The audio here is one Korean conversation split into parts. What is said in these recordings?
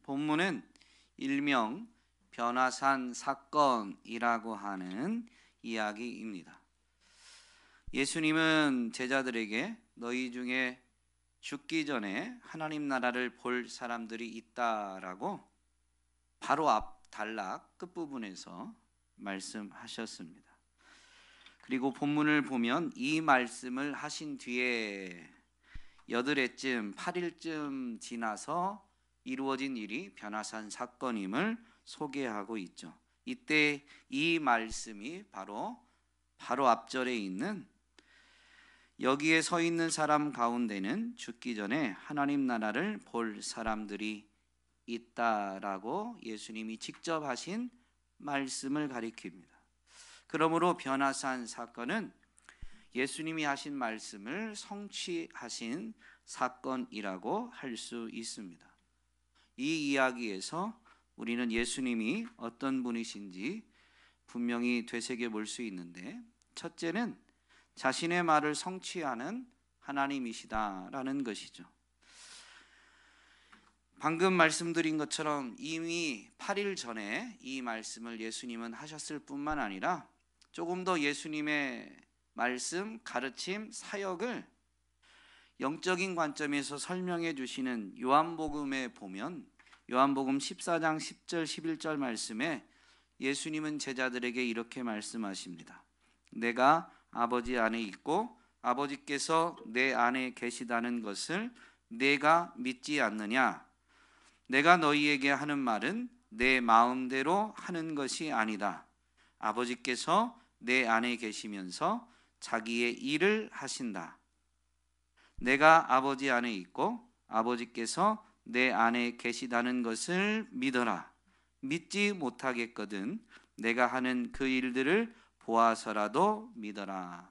본문은 일명 변화산 사건이라고 하는 이야기입니다. 예수님은 제자들에게 너희 중에 죽기 전에 하나님 나라를 볼 사람들이 있다라고 바로 앞 단락 끝부분에서 말씀하셨습니다. 그리고 본문을 보면 이 말씀을 하신 뒤에 8일쯤 지나서 이루어진 일이 변화산 사건임을 소개하고 있죠. 이때 이 말씀이 바로 앞절에 있는 여기에 서 있는 사람 가운데는 죽기 전에 하나님 나라를 볼 사람들이 있다라고 예수님이 직접 하신 말씀을 가리킵니다. 그러므로 변화산 사건은 예수님이 하신 말씀을 성취하신 사건이라고 할 수 있습니다. 이 이야기에서 우리는 예수님이 어떤 분이신지 분명히 되새겨 볼 수 있는데, 첫째는 자신의 말을 성취하는 하나님이시다라는 것이죠. 방금 말씀드린 것처럼 이미 8일 전에 이 말씀을 예수님은 하셨을 뿐만 아니라 조금 더 예수님의 말씀, 가르침, 사역을 영적인 관점에서 설명해 주시는 요한복음에 보면 요한복음 14장 10절 11절 말씀에 예수님은 제자들에게 이렇게 말씀하십니다. 내가 아버지 안에 있고 아버지께서 내 안에 계시다는 것을 내가 믿지 않느냐? 내가 너희에게 하는 말은 내 마음대로 하는 것이 아니다. 아버지께서 내 안에 계시면서 자기의 일을 하신다. 내가 아버지 안에 있고 아버지께서 내 안에 계시다는 것을 믿어라. 믿지 못하겠거든 내가 하는 그 일들을 보아서라도 믿어라.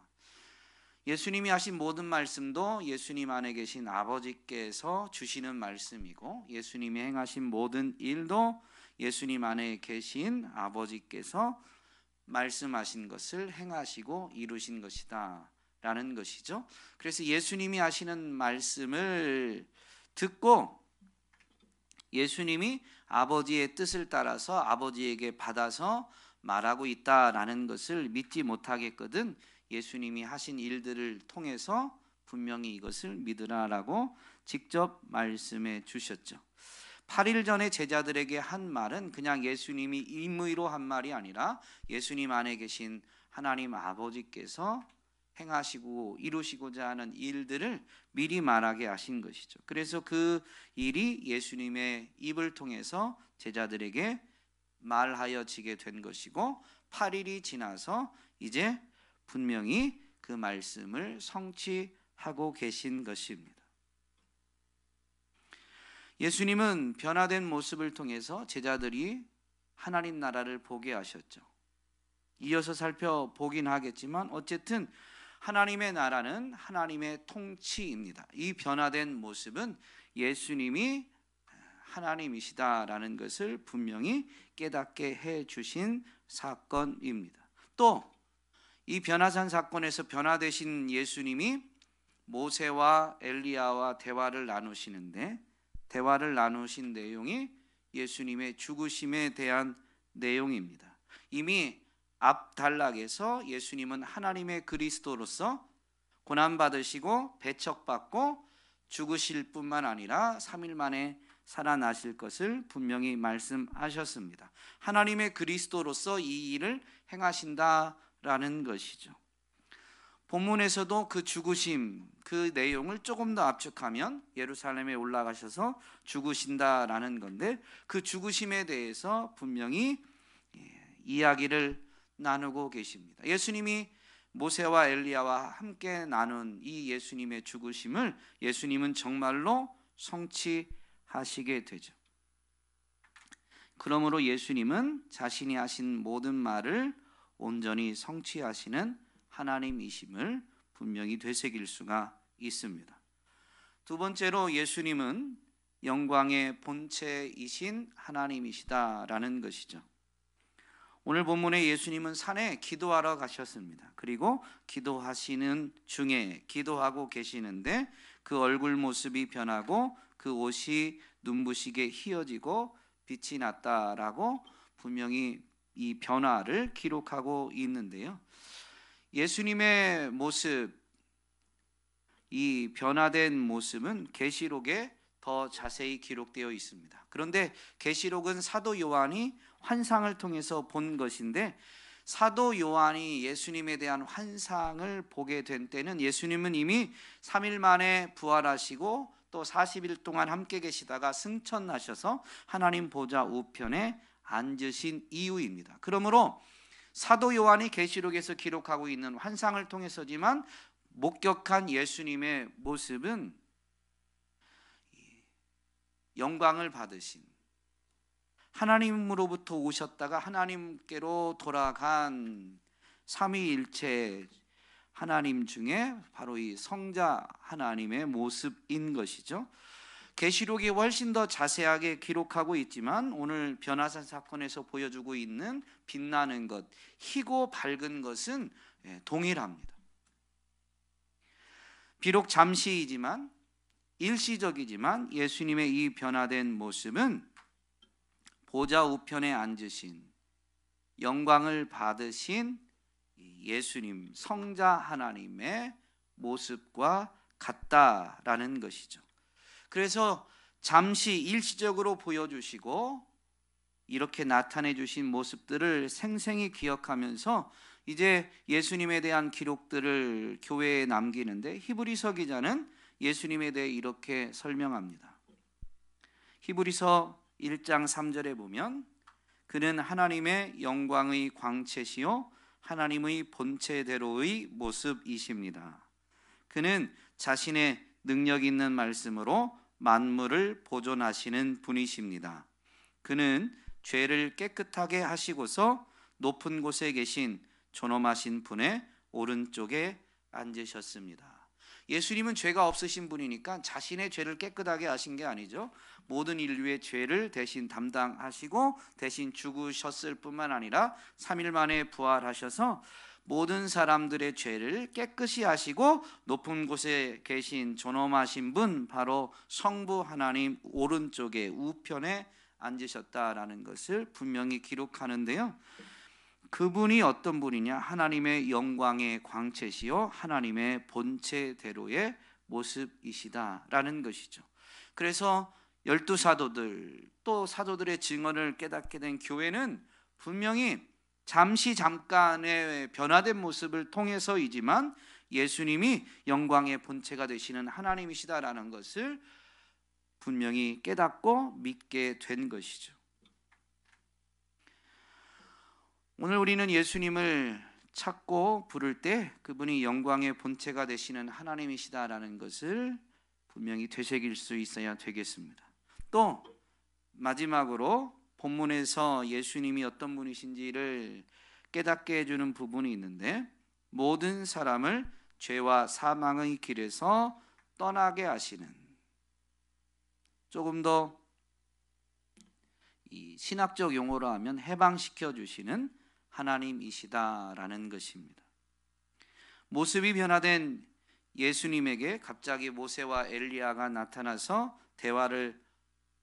예수님이 하신 모든 말씀도 예수님 안에 계신 아버지께서 주시는 말씀이고, 예수님이 행하신 모든 일도 예수님 안에 계신 아버지께서 말씀하신 것을 행하시고 이루신 것이다 라는 것이죠. 그래서 예수님이 하시는 말씀을 듣고 예수님이 아버지의 뜻을 따라서 아버지에게 받아서 말하고 있다라는 것을 믿지 못하겠거든 예수님이 하신 일들을 통해서 분명히 이것을 믿으라라고 직접 말씀해 주셨죠. 8일 전에 제자들에게 한 말은 그냥 예수님이 임의로 한 말이 아니라 예수님 안에 계신 하나님 아버지께서 행하시고 이루시고자 하는 일들을 미리 말하게 하신 것이죠. 그래서 그 일이 예수님의 입을 통해서 제자들에게 말하여지게 된 것이고, 8일이 지나서 이제 분명히 그 말씀을 성취하고 계신 것입니다. 예수님은 변화된 모습을 통해서 제자들이 하나님 나라를 보게 하셨죠. 이어서 살펴보긴 하겠지만 어쨌든 하나님의 나라는 하나님의 통치입니다. 이 변화된 모습은 예수님이 하나님이시다라는 것을 분명히 깨닫게 해 주신 사건입니다. 또 이 변화산 사건에서 변화되신 예수님이 모세와 엘리야와 대화를 나누시는데, 대화를 나누신 내용이 예수님의 죽으심에 대한 내용입니다. 이미 앞 단락에서 예수님은 하나님의 그리스도로서 고난받으시고 배척받고 죽으실 뿐만 아니라 3일 만에 살아나실 것을 분명히 말씀하셨습니다. 하나님의 그리스도로서 이 일을 행하신다라는 것이죠. 본문에서도 그 죽으심, 그 내용을 조금 더 압축하면 예루살렘에 올라가셔서 죽으신다라는 건데, 그 죽으심에 대해서 분명히 이야기를 나누고 계십니다. 예수님이 모세와 엘리야와 함께 나눈 이 예수님의 죽으심을 예수님은 정말로 성취하시게 되죠. 그러므로 예수님은 자신이 하신 모든 말을 온전히 성취하시는 하나님이심을 분명히 되새길 수가 있습니다. 두 번째로 예수님은 영광의 본체이신 하나님이시다라는 것이죠. 오늘 본문에 예수님은 산에 기도하러 가셨습니다. 그리고 기도하시는 중에 기도하고 계시는데 그 얼굴 모습이 변하고 그 옷이 눈부시게 희어지고 빛이 났다라고 분명히 이 변화를 기록하고 있는데요. 예수님의 모습, 이 변화된 모습은 계시록에 더 자세히 기록되어 있습니다. 그런데 계시록은 사도 요한이 환상을 통해서 본 것인데, 사도 요한이 예수님에 대한 환상을 보게 된 때는 예수님은 이미 3일 만에 부활하시고 또 40일 동안 함께 계시다가 승천하셔서 하나님 보좌 우편에 앉으신 이후입니다. 그러므로 사도 요한이 계시록에서 기록하고 있는 환상을 통해서지만 목격한 예수님의 모습은 영광을 받으신, 하나님으로부터 오셨다가 하나님께로 돌아간 삼위일체 하나님 중에 바로 이 성자 하나님의 모습인 것이죠. 계시록이 훨씬 더 자세하게 기록하고 있지만 오늘 변화산 사건에서 보여주고 있는 빛나는 것, 희고 밝은 것은 동일합니다. 비록 잠시이지만, 일시적이지만 예수님의 이 변화된 모습은 보좌 우편에 앉으신, 영광을 받으신 예수님, 성자 하나님의 모습과 같다라는 것이죠. 그래서 잠시 일시적으로 보여주시고 이렇게 나타내 주신 모습들을 생생히 기억하면서 이제 예수님에 대한 기록들을 교회에 남기는데, 히브리서 기자는 예수님에 대해 이렇게 설명합니다. 히브리서 1장 3절에 보면 그는 하나님의 영광의 광채시요 하나님의 본체대로의 모습이십니다. 그는 자신의 능력 있는 말씀으로 만물을 보존하시는 분이십니다. 그는 죄를 깨끗하게 하시고서 높은 곳에 계신 존엄하신 분의 오른쪽에 앉으셨습니다. 예수님은 죄가 없으신 분이니까 자신의 죄를 깨끗하게 하신 게 아니죠. 모든 인류의 죄를 대신 담당하시고 대신 죽으셨을 뿐만 아니라 3일 만에 부활하셔서 모든 사람들의 죄를 깨끗이 하시고 높은 곳에 계신 존엄하신 분, 바로 성부 하나님 오른쪽에 우편에 앉으셨다라는 것을 분명히 기록하는데요. 그분이 어떤 분이냐? 하나님의 영광의 광채시요 하나님의 본체대로의 모습이시다라는 것이죠. 그래서 12사도들 또 사도들의 증언을 깨닫게 된 교회는 분명히 잠깐의 변화된 모습을 통해서이지만 예수님이 영광의 본체가 되시는 하나님이시다라는 것을 분명히 깨닫고 믿게 된 것이죠. 오늘 우리는 예수님을 찾고 부를 때 그분이 영광의 본체가 되시는 하나님이시다라는 것을 분명히 되새길 수 있어야 되겠습니다. 또 마지막으로 본문에서 예수님이 어떤 분이신지를 깨닫게 해주는 부분이 있는데, 모든 사람을 죄와 사망의 길에서 떠나게 하시는, 조금 더 이 신학적 용어로 하면 해방시켜 주시는 하나님이시다라는 것입니다. 모습이 변화된 예수님에게 갑자기 모세와 엘리야가 나타나서 대화를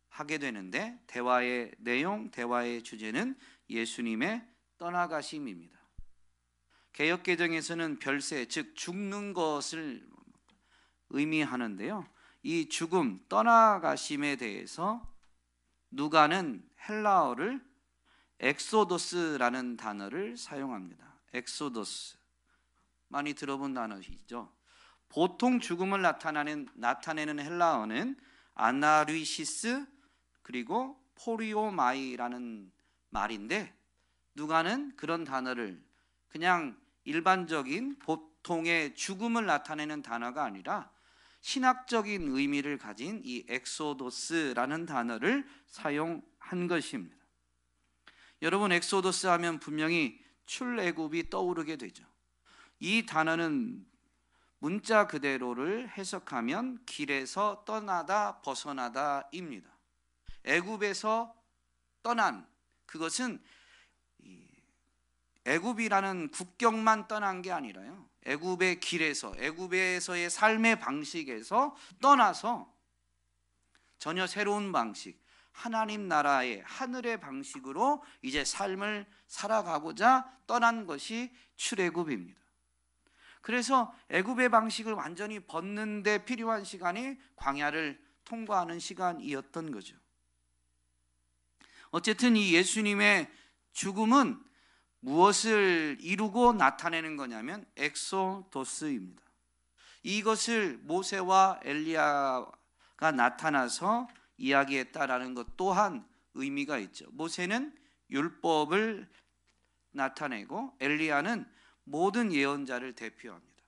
하게 되는데, 대화의 내용, 대화의 주제는 예수님의 떠나가심입니다. 개역개정에서는 별세, 즉 죽는 것을 의미하는데요. 이 죽음, 떠나가심에 대해서 누가는 헬라어를 엑소도스라는 단어를 사용합니다. 엑소도스, 많이 들어본 단어이죠. 보통 죽음을 나타내는 헬라어는 아나리시스 그리고 포리오마이라는 말인데, 누가는 그런 단어를 그냥 일반적인 보통의 죽음을 나타내는 단어가 아니라 신학적인 의미를 가진 이 엑소도스라는 단어를 사용한 것입니다. 여러분, 엑소도스 하면 분명히 출애굽이 떠오르게 되죠. 이 단어는 문자 그대로를 해석하면 길에서 떠나다, 벗어나다입니다. 애굽에서 떠난, 그것은 애굽이라는 국경만 떠난 게 아니라요, 애굽의 길에서, 애굽에서의 삶의 방식에서 떠나서 전혀 새로운 방식, 하나님 나라의 하늘의 방식으로 이제 삶을 살아가고자 떠난 것이 출애굽입니다. 그래서 애굽의 방식을 완전히 벗는 데 필요한 시간이 광야를 통과하는 시간이었던 거죠. 어쨌든 이 예수님의 죽음은 무엇을 이루고 나타내는 거냐면 엑소도스입니다. 이것을 모세와 엘리야가 나타나서 이야기했다라는 것 또한 의미가 있죠. 모세는 율법을 나타내고 엘리야는 모든 예언자를 대표합니다.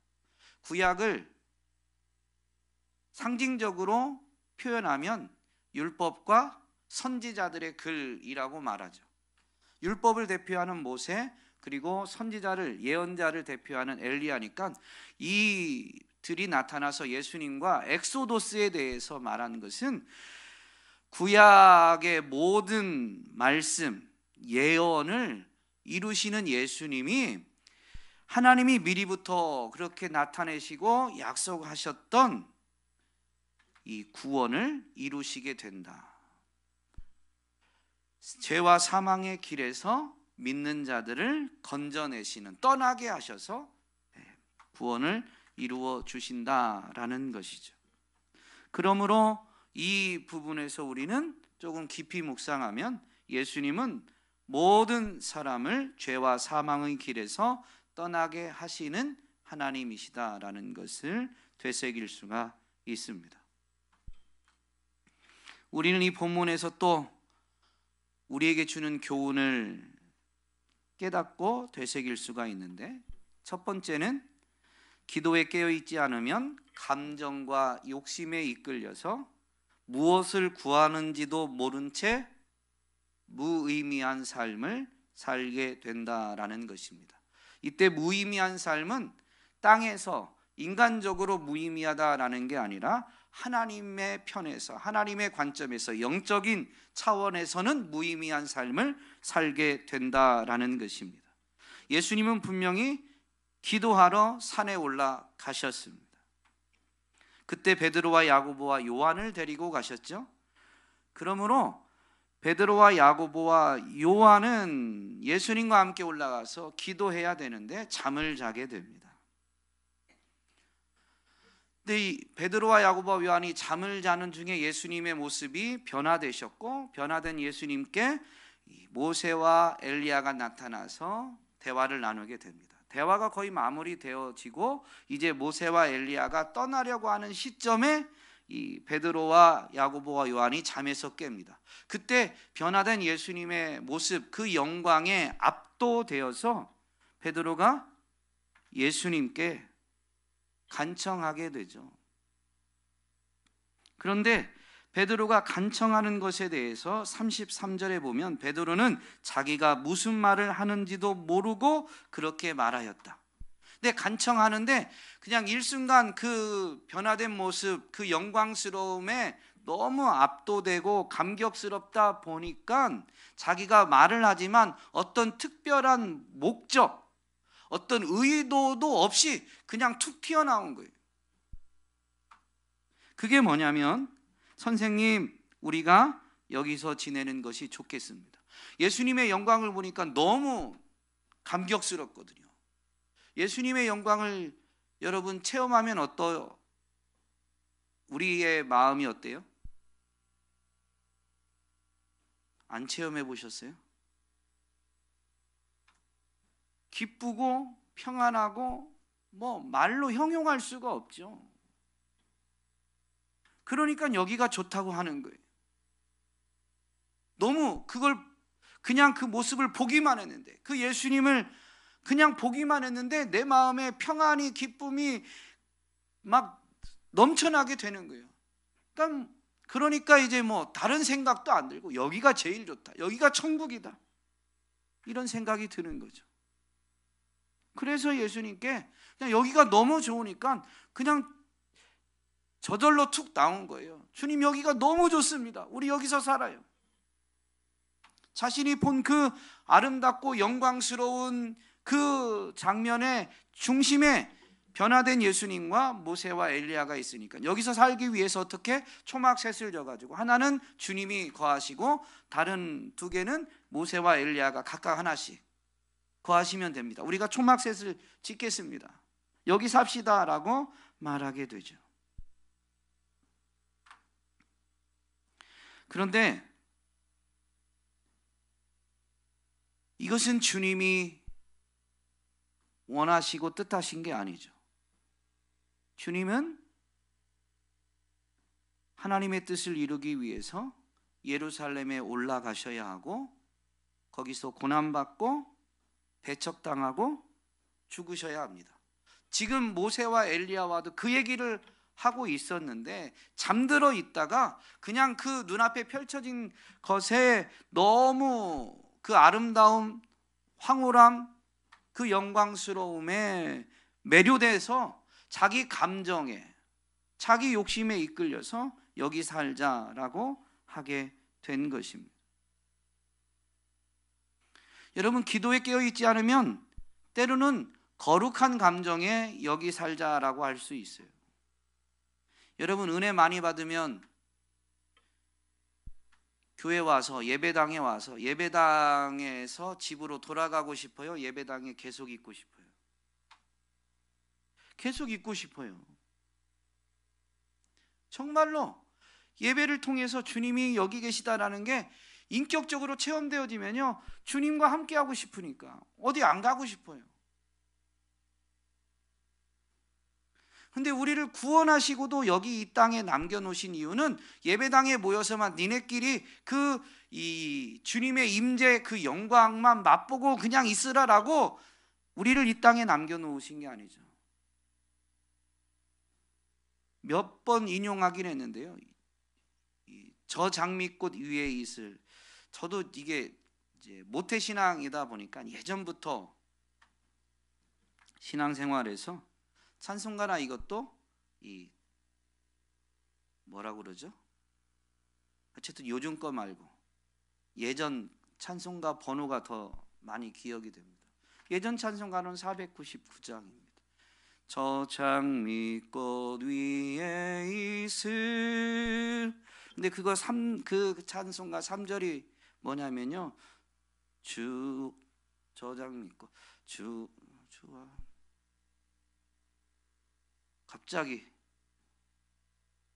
구약을 상징적으로 표현하면 율법과 선지자들의 글이라고 말하죠. 율법을 대표하는 모세, 그리고 선지자를, 예언자를 대표하는 엘리야니까 이들이 나타나서 예수님과 엑소도스에 대해서 말하는 것은 구약의 모든 말씀, 예언을 이루시는 예수님이 하나님이 미리부터 그렇게 나타내시고 약속하셨던 이 구원을 이루시게 된다. 죄와 사망의 길에서 믿는 자들을 건져내시는, 떠나게 하셔서 구원을 이루어 주신다라는 것이죠. 그러므로 이 부분에서 우리는 조금 깊이 묵상하면 예수님은 모든 사람을 죄와 사망의 길에서 떠나게 하시는 하나님이시다라는 것을 되새길 수가 있습니다. 우리는 이 본문에서 또 우리에게 주는 교훈을 깨닫고 되새길 수가 있는데, 첫 번째는 기도에 깨어있지 않으면 감정과 욕심에 이끌려서 무엇을 구하는지도 모른 채 무의미한 삶을 살게 된다라는 것입니다. 이때 무의미한 삶은 땅에서 인간적으로 무의미하다라는 게 아니라 하나님의 편에서, 하나님의 관점에서, 영적인 차원에서는 무의미한 삶을 살게 된다라는 것입니다. 예수님은 분명히 기도하러 산에 올라가셨습니다. 그때 베드로와 야고보와 요한을 데리고 가셨죠. 그러므로 베드로와 야고보와 요한은 예수님과 함께 올라가서 기도해야 되는데 잠을 자게 됩니다. 근데 이 베드로와 야고보와 요한이 잠을 자는 중에 예수님의 모습이 변화되셨고, 변화된 예수님께 모세와 엘리야가 나타나서 대화를 나누게 됩니다. 대화가 거의 마무리되어지고 이제 모세와 엘리야가 떠나려고 하는 시점에 이 베드로와 야고보와 요한이 잠에서 깹니다. 그때 변화된 예수님의 모습, 그 영광에 압도되어서 베드로가 예수님께 간청하게 되죠. 그런데 베드로가 간청하는 것에 대해서 33절에 보면 베드로는 자기가 무슨 말을 하는지도 모르고 그렇게 말하였다. 근데 간청하는데 그냥 일순간 그 변화된 모습, 그 영광스러움에 너무 압도되고 감격스럽다 보니까 자기가 말을 하지만 어떤 특별한 목적, 어떤 의도도 없이 그냥 툭 튀어나온 거예요. 그게 뭐냐면, 선생님, 우리가 여기서 지내는 것이 좋겠습니다. 예수님의 영광을 보니까 너무 감격스럽거든요. 예수님의 영광을 여러분 체험하면 어떠요? 우리의 마음이 어때요? 안 체험해 보셨어요? 기쁘고 평안하고 뭐 말로 형용할 수가 없죠. 그러니까 여기가 좋다고 하는 거예요. 너무 그걸 그냥 그 모습을 보기만 했는데, 그 예수님을 그냥 보기만 했는데 내 마음에 평안이, 기쁨이 막 넘쳐나게 되는 거예요. 그러니까 이제 뭐 다른 생각도 안 들고 여기가 제일 좋다, 여기가 천국이다, 이런 생각이 드는 거죠. 그래서 예수님께 그냥 여기가 너무 좋으니까 그냥 저절로 툭 나온 거예요. 주님, 여기가 너무 좋습니다. 우리 여기서 살아요. 자신이 본 그 아름답고 영광스러운 그 장면의 중심에 변화된 예수님과 모세와 엘리야가 있으니까 여기서 살기 위해서 어떻게 초막셋을 져가지고 하나는 주님이 거하시고 다른 두 개는 모세와 엘리야가 각각 하나씩 거하시면 됩니다. 우리가 초막셋을 짓겠습니다. 여기 삽시다라고 말하게 되죠. 그런데 이것은 주님이 원하시고 뜻하신 게 아니죠. 주님은 하나님의 뜻을 이루기 위해서 예루살렘에 올라가셔야 하고 거기서 고난받고 배척당하고 죽으셔야 합니다. 지금 모세와 엘리야와도 그 얘기를 하고 있었는데 잠들어 있다가 그냥 그 눈앞에 펼쳐진 것에 너무 그 아름다움, 황홀함, 그 영광스러움에 매료돼서 자기 감정에, 자기 욕심에 이끌려서 여기 살자라고 하게 된 것입니다. 여러분, 기도에 깨어있지 않으면 때로는 거룩한 감정에 여기 살자라고 할 수 있어요. 여러분, 은혜 많이 받으면 교회 와서 예배당에 와서 예배당에서 집으로 돌아가고 싶어요? 예배당에 계속 있고 싶어요? 계속 있고 싶어요. 정말로 예배를 통해서 주님이 여기 계시다라는 게 인격적으로 체험되어지면요, 주님과 함께하고 싶으니까 어디 안 가고 싶어요. 근데 우리를 구원하시고도 여기 이 땅에 남겨놓으신 이유는 예배당에 모여서만 니네끼리 이 주님의 임재 그 영광만 맛보고 그냥 있으라라고 우리를 이 땅에 남겨놓으신 게 아니죠. 몇 번 인용하긴 했는데요, 저 장미꽃 위에 있을, 저도 이게 이제 모태신앙이다 보니까 예전부터 신앙생활에서 찬송가나 이것도 이 뭐라고 그러죠? 어쨌든 요즘 거 말고 예전 찬송가 번호가 더 많이 기억이 됩니다. 예전 찬송가는 499장입니다. 저 장미꽃 위에 있을, 근데 그 찬송가 3절이 뭐냐면요, 저 장미꽃 주와, 갑자기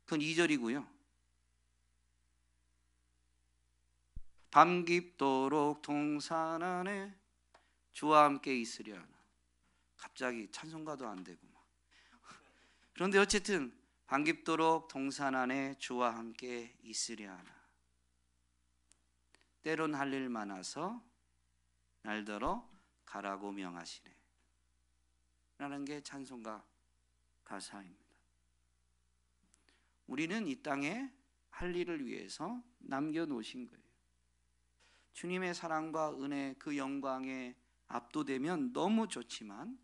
그건 2절이고요. 밤 깊도록 동산 안에 주와 함께 있으려 하나. 갑자기 찬송가도 안 되고 막. 그런데 어쨌든 밤 깊도록 동산 안에 주와 함께 있으려 하나. 때론 할 일 많아서 날더러 가라고 명하시네 라는 게 찬송가 가사입니다. 우리는 이 땅에 할 일을 위해서 남겨놓으신 거예요. 주님의 사랑과 은혜, 그 영광에 압도되면 너무 좋지만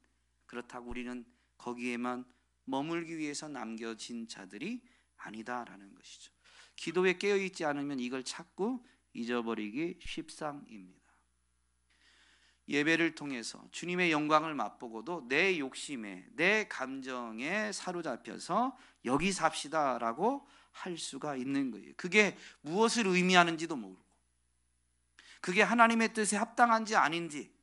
그렇다고 우리는 거기에만 머물기 위해서 남겨진 자들이 아니다라는 것이죠. 기도에 깨어있지 않으면 이걸 자꾸 잊어버리기 십상입니다. 예배를 통해서 주님의 영광을 맛보고도 내 욕심에, 내 감정에 사로잡혀서 여기 삽시다라고 할 수가 있는 거예요. 그게 무엇을 의미하는지도 모르고, 그게 하나님의 뜻에 합당한지 아닌지,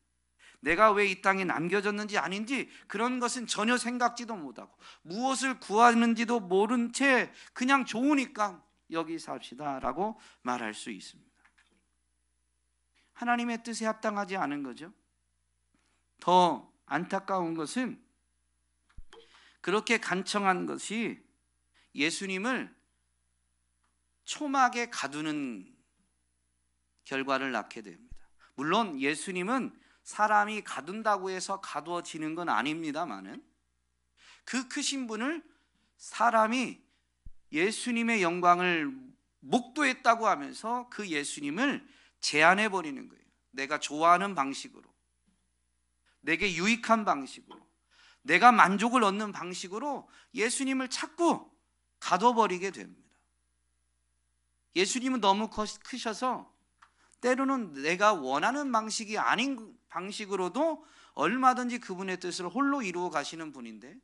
내가 왜 이 땅에 남겨졌는지 아닌지 그런 것은 전혀 생각지도 못하고 무엇을 구하는지도 모른 채 그냥 좋으니까 여기 삽시다라고 말할 수 있습니다. 하나님의 뜻에 합당하지 않은 거죠. 더 안타까운 것은 그렇게 간청한 것이 예수님을 초막에 가두는 결과를 낳게 됩니다. 물론 예수님은 사람이 가둔다고 해서 가두어지는 건 아닙니다만은 그 크신 분을 사람이 예수님의 영광을 목도했다고 하면서 그 예수님을 제한해 버리는 거예요. 내가 좋아하는 방식으로, 내게 유익한 방식으로, 내가 만족을 얻는 방식으로 예수님을 자꾸 가둬버리게 됩니다. 예수님은 너무 크셔서 때로는 내가 원하는 방식이 아닌 방식으로도 얼마든지 그분의 뜻을 홀로 이루어 가시는 분인데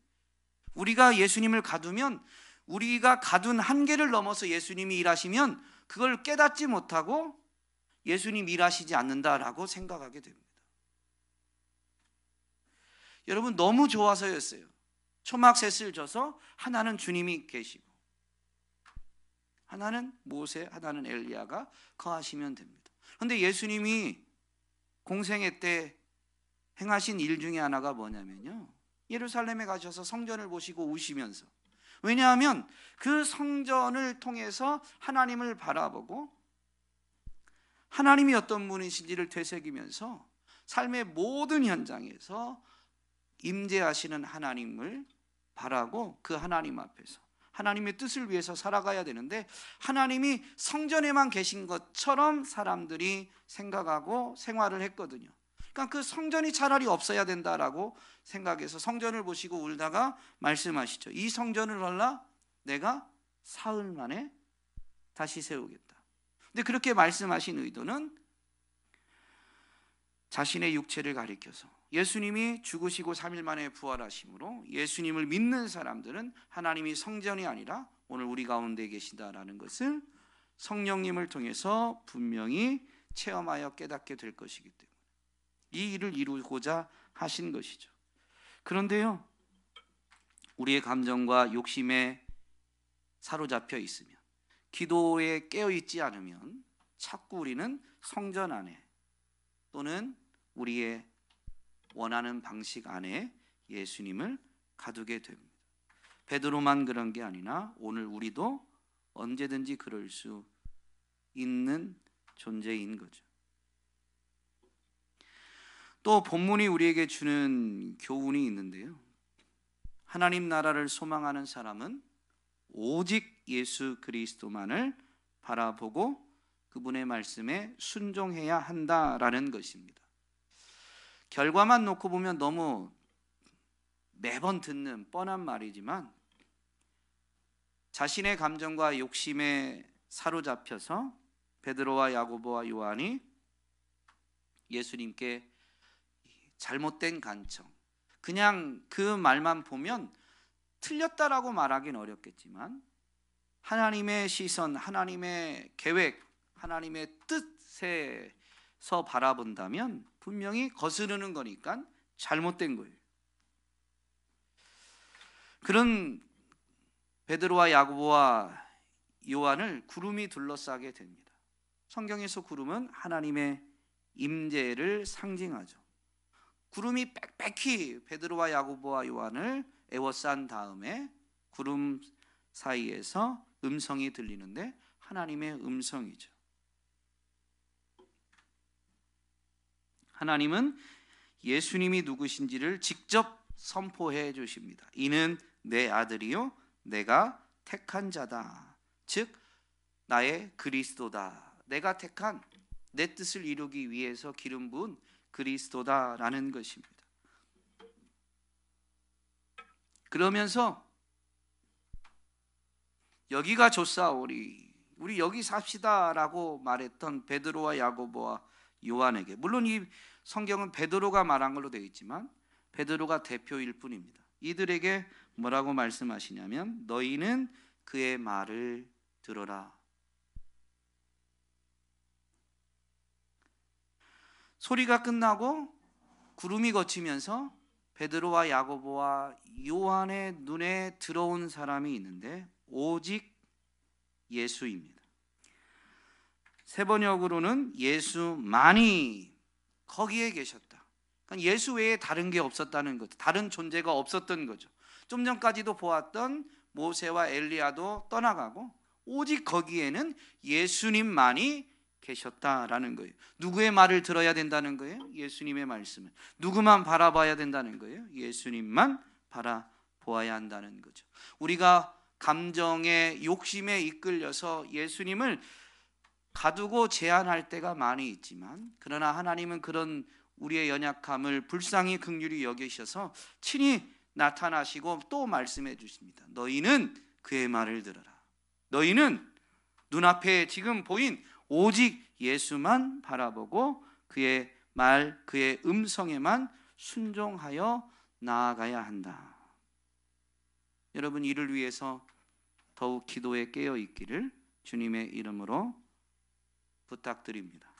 우리가 예수님을 가두면, 우리가 가둔 한계를 넘어서 예수님이 일하시면 그걸 깨닫지 못하고 예수님 일하시지 않는다라고 생각하게 됩니다. 여러분, 너무 좋아서였어요. 초막셋을 져서 하나는 주님이 계시고 하나는 모세, 하나는 엘리야가 거하시면 됩니다. 그런데 예수님이 공생애 때 행하신 일 중에 하나가 뭐냐면요, 예루살렘에 가셔서 성전을 보시고 우시면서, 왜냐하면 그 성전을 통해서 하나님을 바라보고 하나님이 어떤 분이신지를 되새기면서 삶의 모든 현장에서 임재하시는 하나님을 바라고 그 하나님 앞에서 하나님의 뜻을 위해서 살아가야 되는데, 하나님이 성전에만 계신 것처럼 사람들이 생각하고 생활을 했거든요. 그러니까 그 성전이 차라리 없어야 된다라고 생각해서 성전을 보시고 울다가 말씀하시죠. 이 성전을 헐라 내가 사흘 만에 다시 세우겠다. 근데 그렇게 말씀하신 의도는 자신의 육체를 가리켜서 예수님이 죽으시고 3일 만에 부활하심으로 예수님을 믿는 사람들은 하나님이 성전이 아니라 오늘 우리 가운데 계시다라는 것을 성령님을 통해서 분명히 체험하여 깨닫게 될 것이기 때문에 이 일을 이루고자 하신 것이죠. 그런데요, 우리의 감정과 욕심에 사로잡혀 있으면, 기도에 깨어있지 않으면 자꾸 우리는 성전 안에 또는 우리의 원하는 방식 안에 예수님을 가두게 됩니다. 베드로만 그런 게 아니라 오늘 우리도 언제든지 그럴 수 있는 존재인 거죠. 또 본문이 우리에게 주는 교훈이 있는데요, 하나님 나라를 소망하는 사람은 오직 예수 그리스도만을 바라보고 그분의 말씀에 순종해야 한다라는 것입니다. 결과만 놓고 보면 너무 매번 듣는 뻔한 말이지만, 자신의 감정과 욕심에 사로잡혀서 베드로와 야고보와 요한이 예수님께 잘못된 간청, 그냥 그 말만 보면 틀렸다라고 말하기는 어렵겠지만 하나님의 시선, 하나님의 계획, 하나님의 뜻에서 바라본다면 분명히 거스르는 거니까 잘못된 거예요. 그런 베드로와 야고보와 요한을 구름이 둘러싸게 됩니다. 성경에서 구름은 하나님의 임재를 상징하죠. 구름이 빽빽히 베드로와 야고보와 요한을 에워싼 다음에 구름 사이에서 음성이 들리는데 하나님의 음성이죠. 하나님은 예수님이 누구신지를 직접 선포해 주십니다. 이는 내 아들이요 내가 택한 자다. 즉 나의 그리스도다. 내가 택한, 내 뜻을 이루기 위해서 기름 부은 그리스도다라는 것입니다. 그러면서 여기가 좋사오리, 우리 여기 삽시다라고 말했던 베드로와 야고보와 요한에게, 물론 이 성경은 베드로가 말한 걸로 되어 있지만 베드로가 대표일 뿐입니다. 이들에게 뭐라고 말씀하시냐면 너희는 그의 말을 들어라. 소리가 끝나고 구름이 걷히면서 베드로와 야고보와 요한의 눈에 들어온 사람이 있는데 오직 예수입니다. 세 번역으로는 예수만이 거기에 계셨다. 그러니까 예수 외에 다른 게 없었다는 거죠. 다른 존재가 없었던 거죠. 좀 전까지도 보았던 모세와 엘리야도 떠나가고 오직 거기에는 예수님만이 계셨다라는 거예요. 누구의 말을 들어야 된다는 거예요? 예수님의 말씀을. 누구만 바라봐야 된다는 거예요? 예수님만 바라보아야 한다는 거죠. 우리가 감정의 욕심에 이끌려서 예수님을 가두고 제한할 때가 많이 있지만, 그러나 하나님은 그런 우리의 연약함을 불쌍히 긍휼히 여기셔서 친히 나타나시고 또 말씀해 주십니다. 너희는 그의 말을 들어라. 너희는 눈앞에 지금 보인 오직 예수만 바라보고 그의 말, 그의 음성에만 순종하여 나아가야 한다. 여러분 이를 위해서 더욱 기도에 깨어 있기를 주님의 이름으로 부탁드립니다.